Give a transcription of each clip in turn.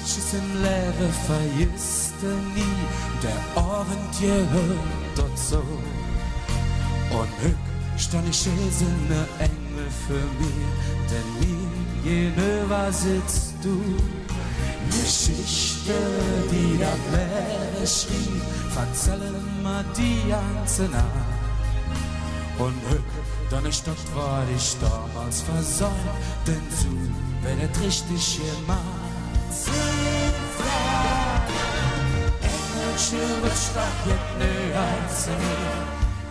Manches im Leben vergisst du nie, der Abend gehört dazu. Und heute stand ich als eine Engel für mich, denn mir gegenüber sitzt du. Geschichte, die das Leben schrieb, verzählen mir die ganze Nacht. Und heute, dann ist das, was ich damals versäumt, denn so wird es richtig gemacht. Engelsche Rückstock geht näher zu mir.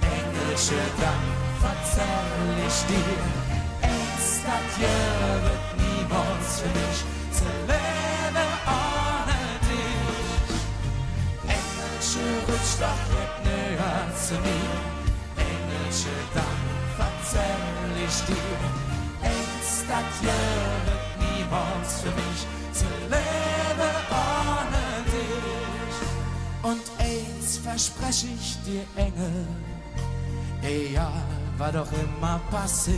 Engelsche Dank verzeih ich dir. Eins, das hier wird niemals für mich zu leben ohne dich. Engelsche Rückstock geht näher zu mir. Engelsche Dank verzeih ich dir. Eins, das hier wird niemals für mich zu leben ohne dich. Und eins verspreche ich dir, Engel, egal, was doch immer passiert.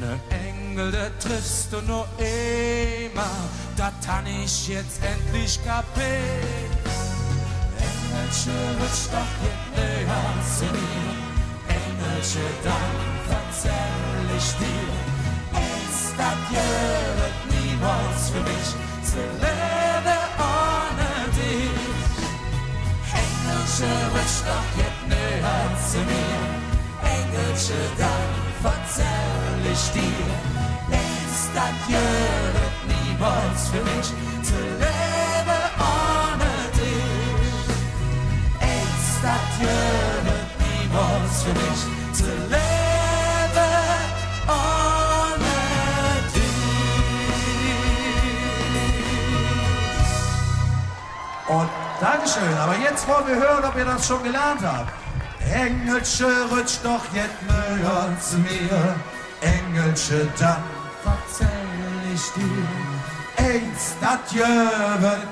Ne Engel, der triffst du nur immer, das han ich jetzt endlich kapiert. Engelsche Rückstock geht näher zu mir. Engelsche Dank verzeih ich dir. Eins, das hier wird niemals für mich zu leben ohne dich. Engelsche Rückstock geht näher zu mir. Engelsche Dank verzeih ich dir. Eins, das hier wird niemals für mich zu leben ohne dich. Eins, das hier wird niemals für mich zu leben ohne dich. Und Dankeschön, aber jetzt wollen wir hören, ob ihr das schon gelernt habt. Engelsche rutscht doch jetzt näher zu mir. Engelsche Dank Verzeih ich dir. eins, das hier wird